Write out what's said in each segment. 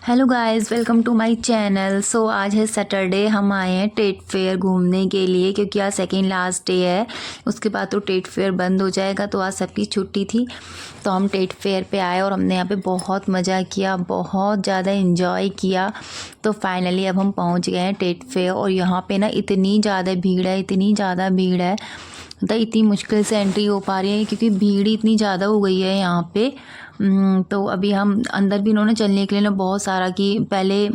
Hello guys, welcome to my channel. So आज है Saturday, हम आए हैं ट्रेड फेयर घूमने के लिए क्योंकि आज सेकेंड लास्ट डे है। उसके बाद तो ट्रेड फेयर बंद हो जाएगा, तो आज सबकी छुट्टी थी तो हम ट्रेड फेयर पे आए और हमने यहाँ पे बहुत मज़ा किया, बहुत ज़्यादा इन्जॉय किया। तो फाइनली अब हम पहुँच गए हैं ट्रेड फेयर और यहाँ पे ना इतनी ज़्यादा भीड़ है, इतनी ज़्यादा भीड़ है, मतलब इतनी मुश्किल से एंट्री हो पा रही है क्योंकि भीड़ इतनी ज़्यादा हो गई है यहाँ पे। तो अभी हम अंदर भी इन्होंने चलने के लिए ना बहुत सारा कि पहले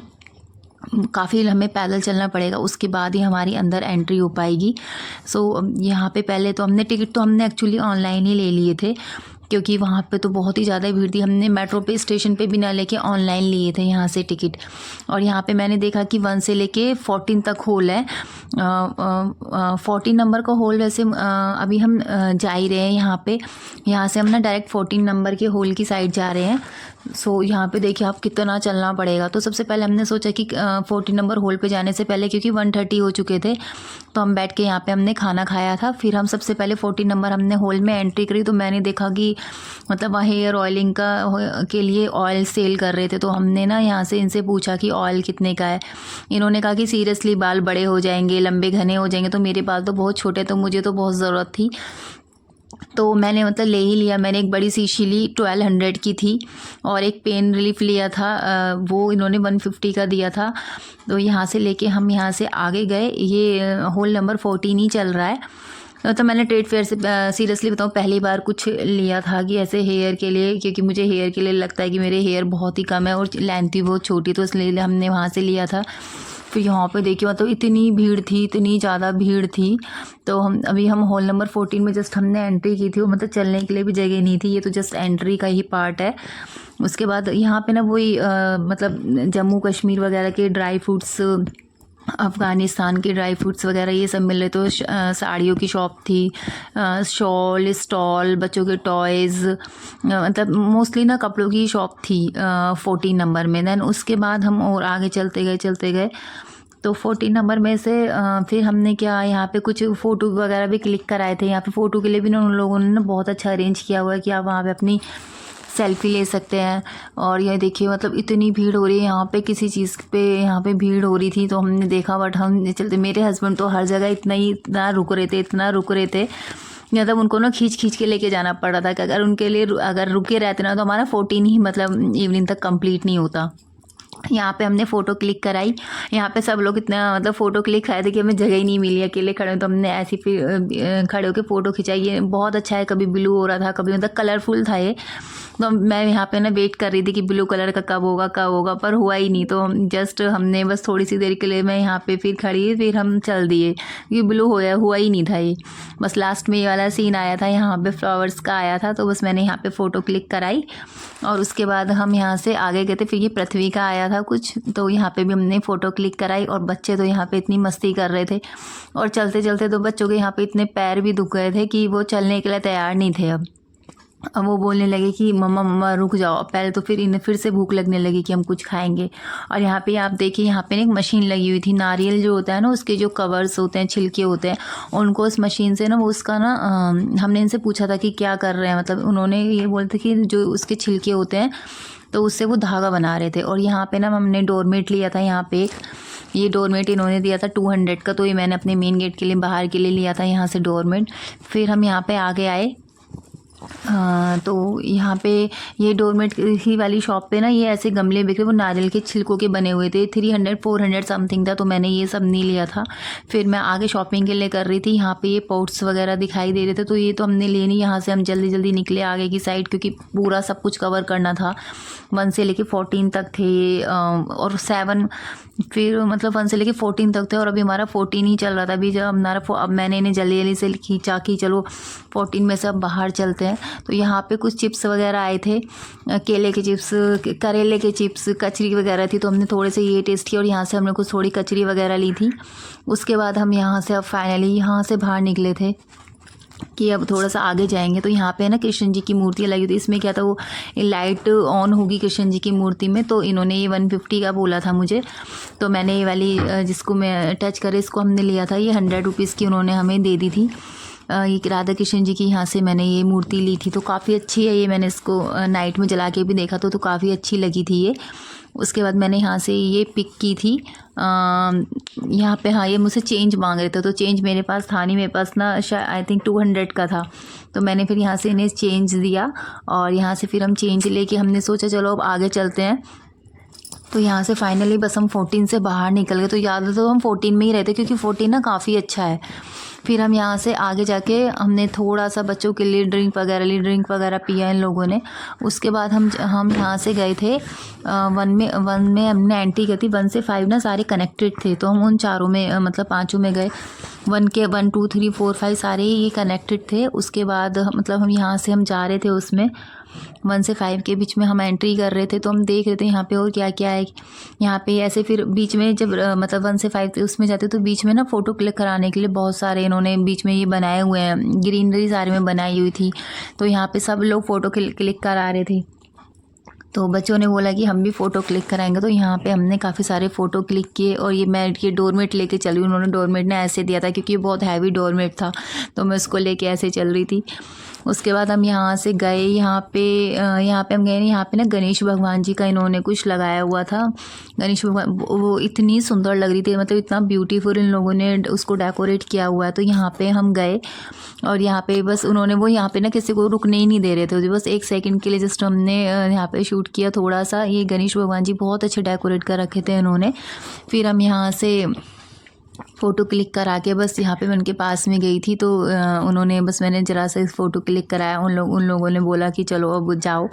काफ़ी हमें पैदल चलना पड़ेगा, उसके बाद ही हमारी अंदर एंट्री हो पाएगी। सो यहाँ पे पहले तो हमने टिकट तो हमने एक्चुअली ऑनलाइन ही ले लिए थे क्योंकि वहाँ पे तो बहुत ही ज़्यादा भीड़ थी। हमने मेट्रो पे स्टेशन पे भी ना लेके ऑनलाइन लिए थे यहाँ से टिकट। और यहाँ पे मैंने देखा कि 1 से लेके 14 तक हॉल है। 14 नंबर का हॉल वैसे अभी हम जा ही रहे हैं यहाँ पे। यहाँ से हम ना डायरेक्ट 14 नंबर के हॉल की साइड जा रहे हैं। सो यहाँ पे देखिए आप कितना चलना पड़ेगा। तो सबसे पहले हमने सोचा कि 14 नंबर हॉल पे जाने से पहले, क्योंकि 1:30 हो चुके थे, तो हम बैठ के यहाँ पे हमने खाना खाया था। फिर हम सबसे पहले 14 नंबर हमने हॉल में एंट्री करी तो मैंने देखा कि मतलब वहाँ हेयर ऑयलिंग के लिए ऑयल सेल कर रहे थे। तो हमने ना यहाँ से इनसे पूछा कि ऑयल कितने का है। इन्होंने कहा कि सीरियसली बाल बड़े हो जाएंगे, लंबे घने हो जाएंगे। तो मेरे बाल तो बहुत छोटे, तो मुझे तो बहुत ज़रूरत थी तो मैंने मतलब ले ही लिया। मैंने एक बड़ी सी शीली 1200 की थी और एक पेन रिलीफ लिया था, वो इन्होंने 150 का दिया था। तो यहाँ से लेके हम यहाँ से आगे गए। ये होल नंबर 14 ही चल रहा है। तो मैंने ट्रेड फेयर से सीरियसली बताऊँ पहली बार कुछ लिया था कि ऐसे हेयर के लिए, क्योंकि मुझे हेयर के लिए लगता है कि मेरे हेयर बहुत ही कम है और लेंथ भी बहुत छोटी, तो इसलिए हमने वहाँ से लिया था। फिर यहाँ पे देखिए मतलब इतनी भीड़ थी, इतनी ज़्यादा भीड़ थी। तो हम हॉल नंबर 14 में जस्ट हमने एंट्री की थी, वो मतलब चलने के लिए भी जगह नहीं थी, ये तो जस्ट एंट्री का ही पार्ट है। उसके बाद यहाँ पे ना वही मतलब जम्मू कश्मीर वगैरह के ड्राई फ्रूट्स, अफ़गानिस्तान के ड्राई फ्रूट्स वगैरह ये सब मिल रहे। तो साड़ियों की शॉप थी, शॉल स्टॉल, बच्चों के टॉयज़, मतलब मोस्टली ना कपड़ों की शॉप थी 14 नंबर में। दैन उसके बाद हम और आगे चलते गए तो 14 नंबर में से फिर हमने क्या यहाँ पे कुछ फ़ोटो वगैरह भी क्लिक कराए थे। यहाँ पे फ़ोटो के लिए भी ना उन लोगों ने ना बहुत अच्छा अरेंज किया हुआ है कि आप वहाँ पे अपनी सेल्फी ले सकते हैं। और ये देखिए मतलब इतनी भीड़ हो रही है यहाँ पे, किसी चीज़ पे यहाँ पे भीड़ हो रही थी तो हमने देखा, बट हम चलते, मेरे हस्बैंड तो हर जगह इतना रुक रहे थे मतलब उनको ना खींच के लेके जाना पड़ रहा था कि अगर उनके लिए अगर रुके रहते ना तो हमारा 14 ही मतलब इवनिंग तक कंप्लीट नहीं होता। यहाँ पे हमने फ़ोटो क्लिक कराई। यहाँ पे सब लोग इतना मतलब फ़ोटो क्लिक कराए थे कि हमें जगह ही नहीं मिली, अकेले खड़े हो तो हमने ऐसी फिर खड़े होकर फ़ोटो खिंचाई। ये बहुत अच्छा है, कभी ब्लू हो रहा था, कभी मतलब कलरफुल था ये। तो मैं यहाँ पे ना वेट कर रही थी कि ब्लू कलर का कब होगा, पर हुआ ही नहीं। तो जस्ट हमने बस थोड़ी सी देर के लिए मैं यहाँ पे फिर खड़ी, फिर हम चल दिए क्योंकि ब्लू हुआ ही नहीं था ये। बस लास्ट में ये वाला सीन आया था, यहाँ पे फ्लावर्स का आया था, तो बस मैंने यहाँ पे फ़ोटो क्लिक कराई और उसके बाद हम यहाँ से आगे गए थे। फिर ये पृथ्वी का आया था कुछ, तो यहाँ पे भी हमने फ़ोटो क्लिक कराई। और बच्चे तो यहाँ पे इतनी मस्ती कर रहे थे और चलते चलते तो बच्चों के यहाँ पे इतने पैर भी दुख गए थे कि वो चलने के लिए तैयार नहीं थे। अब वो बोलने लगे कि मम्मा रुक जाओ। पहले तो फिर इन्हें फिर से भूख लगने लगी कि हम कुछ खाएंगे। और यहाँ पे आप देखिए, यहाँ पे एक मशीन लगी हुई थी, नारियल जो होता है ना उसके जो कवर्स होते हैं, छिलके होते हैं, उनको उस मशीन से ना वो उसका ना हमने इनसे पूछा था कि क्या कर रहे हैं, मतलब उन्होंने ये बोलते कि जो उसके छिलके होते हैं तो उससे वो धागा बना रहे थे। और यहाँ पे ना हमने डोरमेट लिया था, यहाँ पे ये डोरमेट इन्होंने दिया था 200 का, तो ये मैंने अपने मेन गेट के लिए बाहर के लिए लिया था यहाँ से डोरमेट। फिर हम यहाँ पे आगे आए। तो यहाँ पे ये डोरमेट ही वाली शॉप पे ना ये ऐसे गमले बिक रहे, वो नारियल के छिलकों के बने हुए थे। 300-400 समथिंग था, तो मैंने ये सब नहीं लिया था। फिर मैं आगे शॉपिंग के लिए कर रही थी। यहाँ पे ये पॉट्स वगैरह दिखाई दे रहे थे, तो ये तो हमने लिए नहीं। यहाँ से हम जल्दी जल्दी निकले आगे की साइड क्योंकि पूरा सब कुछ कवर करना था। 1 से लेके 14 तक थे और 7 फिर मतलब 1 से लेके 14 तक थे और अभी हमारा 14 ही चल रहा था। अभी जब अब मैंने इन्हें जल्दी जल्दी से खींचा कि चलो 14 में से अब बाहर चलते हैं। तो यहाँ पे कुछ चिप्स वगैरह आए थे, केले के चिप्स, करेले के चिप्स, कचरी वगैरह थी, तो हमने थोड़े से ये टेस्ट किया और यहाँ से हमने कुछ थोड़ी कचरी वगैरह ली थी। उसके बाद हम यहाँ से अब फाइनली यहाँ से बाहर निकले थे कि अब थोड़ा सा आगे जाएंगे। तो यहाँ पे ना कृष्ण जी की मूर्ति लगी थी। इसमें क्या था, वो लाइट ऑन होगी कृष्ण जी की मूर्ति में, तो इन्होंने ये 150 का बोला था मुझे, तो मैंने ये वाली जिसको मैं टच करे इसको हमने लिया था। ये 100 रुपीज़ की उन्होंने हमें दे दी थी। ये राधा कृष्ण जी की यहाँ से मैंने ये मूर्ति ली थी, तो काफ़ी अच्छी है ये। मैंने इसको नाइट में जला के भी देखा तो काफ़ी अच्छी लगी थी ये। उसके बाद मैंने यहाँ से ये पिक की थी। यहाँ पे हाँ, ये मुझसे चेंज मांग रहे थे, तो चेंज मेरे पास था नहीं, मेरे पास ना शायद आई थिंक 200 का था। तो मैंने फिर यहाँ से इन्हें चेंज दिया और यहाँ से फिर हम चेंज लेके हमने सोचा चलो अब आगे चलते हैं। तो यहाँ से फाइनली बस हम 14 से बाहर निकल गए। तो ज़्यादा तो हम 14 में ही रहते क्योंकि 14 ना काफ़ी अच्छा है। फिर हम यहाँ से आगे जाके हमने थोड़ा सा बच्चों के लिए ड्रिंक वगैरह पिया इन लोगों ने। उसके बाद हम यहाँ से गए थे वन में हमने एंट्री की थी। 1 से 5 ना सारे कनेक्टेड थे, तो हम उन चारों में मतलब 5 में गए। 1 के 1 2 3 4 5 सारे ही ये कनेक्टेड थे। उसके बाद मतलब हम यहाँ से हम जा रहे थे उसमें 1 से 5 के बीच में हम एंट्री कर रहे थे। तो हम देख रहे थे यहाँ पे और क्या क्या है यहाँ पे। ऐसे फिर बीच में जब मतलब 1 से 5 उसमें जाते तो बीच में ना फ़ोटो क्लिक कराने के लिए बहुत सारे इन्होंने बीच में ये बनाए हुए हैं, ग्रीनरी सारे में बनाई हुई थी। तो यहाँ पे सब लोग फ़ोटो क्लिक करा रहे थे। तो बच्चों ने बोला कि हम भी फ़ोटो क्लिक कराएंगे। तो यहाँ पे हमने काफ़ी सारे फ़ोटो क्लिक किए। और ये डोरमेट लेके चली, उन्होंने डोरमेट ने ऐसे दिया था क्योंकि ये बहुत हैवी डोरमेट था, तो मैं उसको लेके ऐसे चल रही थी। उसके बाद हम यहाँ से गए, यहाँ पे हम गए, यहाँ पे ना गणेश भगवान जी का इन्होंने कुछ लगाया हुआ था। गणेश भगवान वो इतनी सुंदर लग रही थी, मतलब इतना ब्यूटीफुल इन लोगों ने उसको डेकोरेट किया हुआ है। तो यहाँ पे हम गए और यहाँ पे बस उन्होंने वो यहाँ पे ना किसी को रुकने ही नहीं दे रहे थे, बस 1 सेकंड के लिए जस्ट हमने यहाँ पे शूट किया थोड़ा सा। ये गणेश भगवान जी बहुत अच्छे डेकोरेट कर रखे थे इन्होंने। फिर हम यहाँ से फ़ोटो क्लिक करा के बस यहाँ पे मैं उनके पास में गई थी। तो उन्होंने बस मैंने ज़रा सा फ़ोटो क्लिक कराया। उन लोगों ने बोला कि चलो अब जाओ।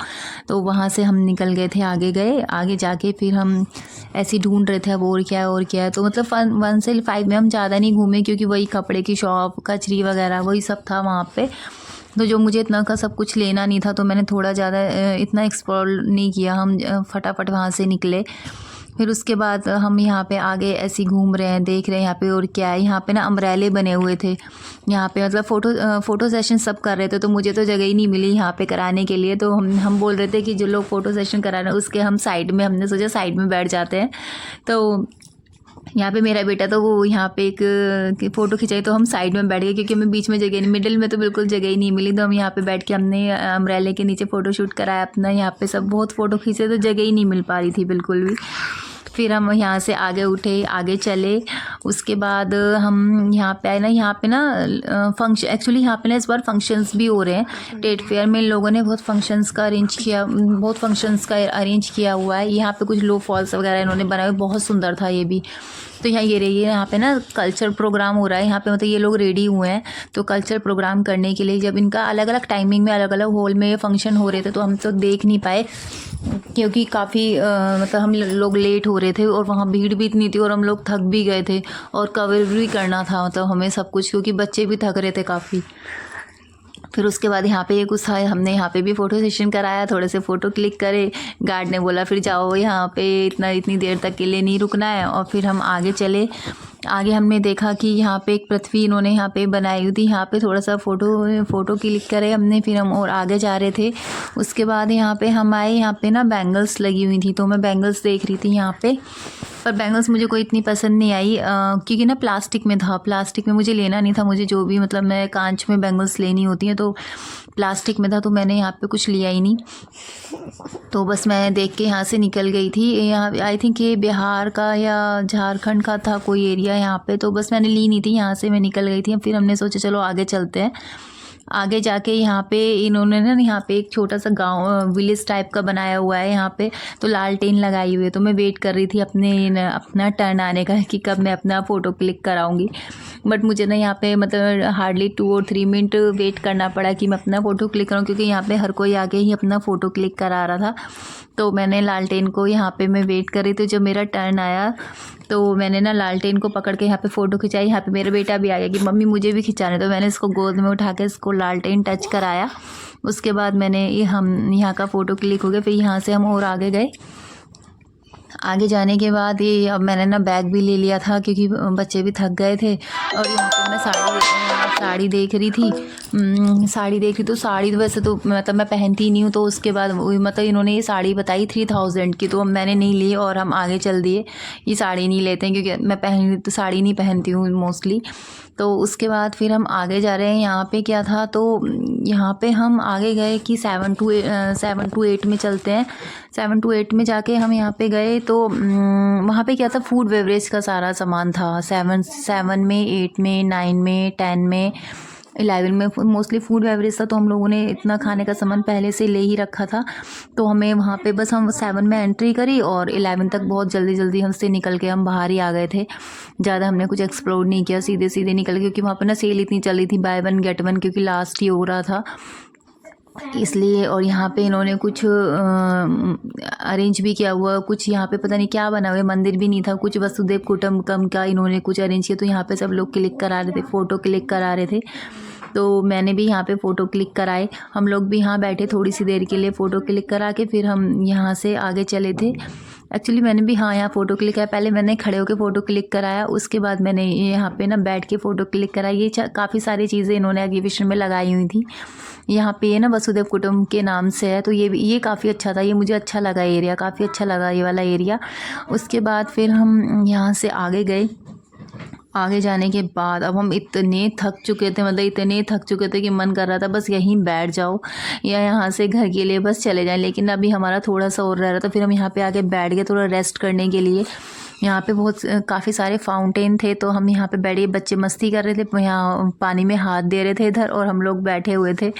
तो वहाँ से हम निकल गए थे, आगे जाके फिर हम ऐसे ढूंढ रहे थे अब और क्या है। तो मतलब 1 से 5 में हम ज़्यादा नहीं घूमे क्योंकि वही कपड़े की शॉप, कचरी वगैरह वही सब था वहाँ पे। तो जो मुझे इतना का सब कुछ लेना नहीं था, तो मैंने थोड़ा ज़्यादा इतना एक्सप्लोर नहीं किया। हम फटाफट वहाँ से निकले। फिर उसके बाद हम यहाँ पे आगे ऐसे घूम रहे हैं, देख रहे हैं यहाँ पे और क्या है। यहाँ पे ना अम्ब्रेले बने हुए थे यहाँ पे, मतलब फ़ोटो सेशन सब कर रहे थे। तो मुझे तो जगह ही नहीं मिली यहाँ पे कराने के लिए। तो हम बोल रहे थे कि जो लोग फ़ोटो सेशन करा रहे हैं उसके हम साइड में, हमने सोचा साइड में बैठ जाते हैं। तो यहाँ पे मेरा बेटा तो वो यहाँ पे एक फ़ोटो खिंचाई, तो हम साइड में बैठ गए क्योंकि हमें बीच में जगह नहीं, मिडिल में तो बिल्कुल जगह ही नहीं मिली। तो हम यहाँ पे बैठ के हमने अम्ब्रेले के नीचे फ़ोटो शूट कराया अपना। यहाँ पे सब बहुत फ़ोटो खींचे, तो जगह ही नहीं मिल पा रही थी बिल्कुल भी। फिर हम यहाँ से आगे उठे, आगे चले। उसके बाद हम यहाँ पे आए ना, यहाँ पे ना फंक्शन, एक्चुअली यहाँ पे ना इस बार फंक्शंस भी हो रहे हैं। टेट फेयर में इन लोगों ने बहुत फंक्शंस का अरेंज किया हुआ है। यहाँ पे कुछ लो फॉल्स वगैरह इन्होंने बनाए हुए, बहुत सुंदर था ये भी। तो यहाँ ये रही है, यहाँ पे ना कल्चर प्रोग्राम हो रहा है यहाँ पे, मतलब ये लोग रेडी हुए हैं तो कल्चर प्रोग्राम करने के लिए। जब इनका अलग अलग टाइमिंग में अलग अलग हॉल में फंक्शन हो रहे थे, तो हम तो देख नहीं पाए क्योंकि काफ़ी मतलब हम लोग लेट हो रहे थे और वहाँ भीड़ भी इतनी थी और हम लोग थक भी गए थे और कवर भी करना था मतलब हमें सब कुछ, क्योंकि बच्चे भी थक रहे थे काफ़ी। फिर उसके बाद यहाँ पे कुछ था, हमने यहाँ पे भी फ़ोटो सेशन कराया, थोड़े से फ़ोटो क्लिक करे। गार्ड ने बोला फिर जाओ, यहाँ पे इतनी देर तक के लिए नहीं रुकना है। और फिर हम आगे चले। आगे हमने देखा कि यहाँ पे एक पृथ्वी इन्होंने यहाँ पे बनाई हुई थी, यहाँ पे थोड़ा सा फ़ोटो क्लिक करे हमने। फिर हम और आगे जा रहे थे। उसके बाद यहाँ पे हम आए, यहाँ पे ना बैंगल्स लगी हुई थी, तो मैं बैंगल्स देख रही थी यहाँ पे। पर बैंगल्स मुझे कोई इतनी पसंद नहीं आई क्योंकि ना प्लास्टिक में था। प्लास्टिक में मुझे लेना नहीं था, मुझे जो भी मतलब मैं कांच में बैंगल्स लेनी होती हैं, तो प्लास्टिक में था, तो मैंने यहाँ पे कुछ लिया ही नहीं। तो बस मैं देख के यहाँ से निकल गई थी। यहाँ आई थिंक ये बिहार का या झारखंड का था कोई एरिया यहाँ पे, तो बस मैंने ली नहीं थी, यहाँ से मैं निकल गई थी। फिर हमने सोचा चलो आगे चलते हैं। आगे जाके यहाँ पे इन्होंने ना यहाँ पे एक छोटा सा गांव विलेज टाइप का बनाया हुआ है यहाँ पे, तो लालटेन लगाई हुई है। तो मैं वेट कर रही थी अपना टर्न आने का कि कब मैं अपना फ़ोटो क्लिक कराऊंगी। बट मुझे ना यहाँ पे मतलब हार्डली 2 और 3 मिनट वेट करना पड़ा कि मैं अपना फ़ोटो क्लिक करूँ, क्योंकि यहाँ पे हर कोई आगे ही अपना फ़ोटो क्लिक करा रहा था। तो मैंने लालटेन को यहाँ पे मैं वेट कर रही थी। जब मेरा टर्न आया तो मैंने ना लालटेन को पकड़ के यहाँ पे फ़ोटो खिंचाई। यहाँ पे मेरा बेटा भी आ गया कि मम्मी मुझे भी खिंचाने, तो मैंने इसको गोद में उठा के इसको लालटेन टच कराया। उसके बाद मैंने हम यहाँ का फ़ोटो क्लिक हो गया। फिर यहाँ से हम और आगे गए। आगे जाने के बाद ये अब मैंने ना बैग भी ले लिया था क्योंकि बच्चे भी थक गए थे। और यहाँ पे मैं साड़ी देख रही थी, साड़ी देख रही, तो साड़ी तो वैसे तो मतलब मैं पहनती नहीं हूँ, तो उसके बाद मतलब इन्होंने ये साड़ी बताई 3000 की, तो मैंने नहीं ली और हम आगे चल दिए। ये साड़ी नहीं लेते हैं क्योंकि मैं तो साड़ी नहीं पहनती हूँ मोस्टली। तो उसके बाद फिर हम आगे जा रहे हैं। यहाँ पे क्या था, तो यहाँ पे हम आगे गए कि 7 to 8 में चलते हैं। 7 to 8 में जाके हम यहाँ पे गए, तो वहाँ पे क्या था, फूड बेवरेज का सारा सामान था। 7 में, 8 में, 9 में, 10 में, 11 में मोस्टली फूड बेवरेज था। तो हम लोगों ने इतना खाने का सामान पहले से ले ही रखा था। तो हमें वहाँ पे बस हम 7 में एंट्री करी और 11 तक बहुत जल्दी जल्दी हमसे निकल के हम बाहर ही आ गए थे। ज़्यादा हमने कुछ एक्सप्लोर नहीं किया, सीधे सीधे निकल, क्योंकि वहाँ पे ना सेल इतनी चल रही थी, बाय 1 गेट 1, क्योंकि लास्ट ही हो रहा था इसलिए। और यहाँ पे इन्होंने कुछ अरेंज भी किया हुआ, कुछ यहाँ पे पता नहीं क्या बना हुआ, मंदिर भी नहीं था, कुछ वसुदेव कुटुंबकम का इन्होंने कुछ अरेंज किया। तो यहाँ पे सब लोग क्लिक करा रहे थे, फ़ोटो क्लिक करा रहे थे। तो मैंने भी यहाँ पे फ़ोटो क्लिक कराए। हम लोग भी यहाँ बैठे थोड़ी सी देर के लिए, फ़ोटो क्लिक करा के फिर हम यहाँ से आगे चले थे। एक्चुअली मैंने भी हाँ यहाँ फ़ोटो क्लिक किया, पहले मैंने खड़े होकर फ़ोटो क्लिक कराया, उसके बाद मैंने यहाँ पे ना बैठ के फ़ोटो क्लिक कराई। ये काफ़ी सारी चीज़ें इन्होंने एग्जीबिशन में लगाई हुई थी। यहाँ पे ना वसुदेव कुटुंब के नाम से है, तो ये काफ़ी अच्छा था, ये मुझे अच्छा लगा एरिया, काफ़ी अच्छा लगा ये वाला एरिया। उसके बाद फिर हम यहाँ से आगे गए। आगे जाने के बाद अब हम इतने थक चुके थे, मतलब इतने थक चुके थे कि मन कर रहा था बस यहीं बैठ जाओ या यहाँ से घर के लिए बस चले जाएं। लेकिन अभी हमारा थोड़ा सा और रह रहा था, फिर हम यहाँ पे आके बैठ गए थोड़ा रेस्ट करने के लिए। यहाँ पे काफ़ी सारे फाउंटेन थे, तो हम यहाँ पे बैठे, बच्चे मस्ती कर रहे थे, यहाँ पानी में हाथ दे रहे थे इधर, और हम लोग बैठे हुए थे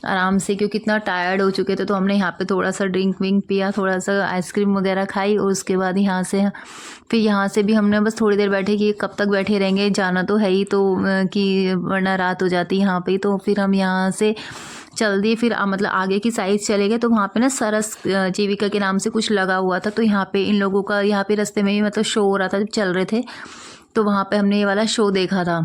आराम से, क्योंकि इतना टायर्ड हो चुके थे। तो हमने यहाँ पे थोड़ा सा ड्रिंक विंक पिया, थोड़ा सा आइसक्रीम वगैरह खाई, और उसके बाद यहाँ से भी हमने बस थोड़ी देर बैठे कि कब तक बैठे रहेंगे, जाना तो है ही, तो कि वरना रात हो जाती यहाँ पे। तो फिर हम यहाँ से चल दिए, फिर मतलब आगे की साइड चले गए। तो वहाँ पे ना सरस जीविका के नाम से कुछ लगा हुआ था, तो यहाँ पे इन लोगों का यहाँ पे रास्ते में ही मतलब शो हो रहा था, जब चल रहे थे, तो वहाँ पे हमने ये वाला शो देखा था।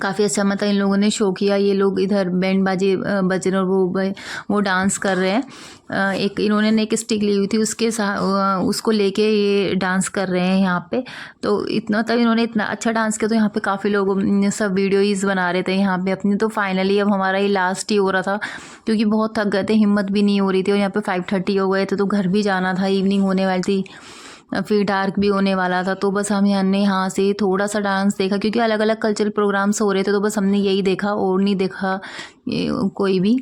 काफ़ी अच्छा मतलब इन लोगों ने शो किया। ये लोग इधर बैंड बाजे बज रहे और वो डांस कर रहे हैं। एक इन्होंने एक स्टिक ली हुई थी, उसके साथ उसको लेके ये डांस कर रहे हैं यहाँ पे। तो इतना तब इन्होंने इतना अच्छा डांस किया, तो यहाँ पे काफ़ी लोग सब वीडियोज़ बना रहे थे यहाँ पे अपनी। तो फाइनली अब हमारा ये लास्ट ही हो रहा था, क्योंकि बहुत थक गए थे, हिम्मत भी नहीं हो रही थी, और यहाँ पे 5:30 हो गए थे, तो घर भी जाना था, इवनिंग होने वाली थी, फिर डार्क भी होने वाला था। तो बस हमने यहाँ से थोड़ा सा डांस देखा, क्योंकि अलग अलग कल्चरल प्रोग्राम्स हो रहे थे, तो बस हमने यही देखा और नहीं देखा कोई भी।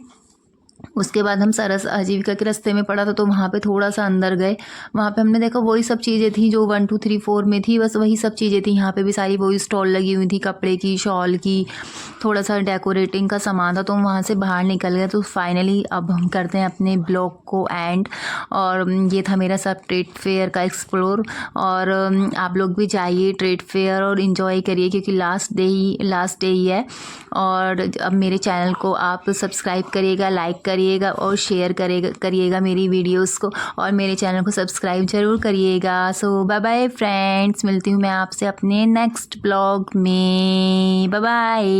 उसके बाद हम सरस आजीविका के रास्ते में पड़ा था, तो वहाँ पे थोड़ा सा अंदर गए। वहाँ पे हमने देखा वही सब चीज़ें थी जो 1 2 3 4 में थी, बस वही सब चीज़ें थी। यहाँ पे भी सारी वही स्टॉल लगी हुई थी, कपड़े की, शॉल की, थोड़ा सा डेकोरेटिंग का सामान था। तो हम वहाँ से बाहर निकल गए। तो फाइनली अब हम करते हैं अपने ब्लॉग को एंड, और ये था मेरा सब ट्रेड फेयर का एक्सप्लोर। और आप लोग भी जाइए ट्रेड फेयर और इन्जॉय करिए, क्योंकि लास्ट डे ही है। और अब मेरे चैनल को आप सब्सक्राइब करिएगा, लाइक करिएगा और शेयर करिएगा मेरी वीडियोस को, और मेरे चैनल को सब्सक्राइब ज़रूर करिएगा। सो बाय बाय फ्रेंड्स, मिलती हूँ मैं आपसे अपने नेक्स्ट ब्लॉग में। Bye bye.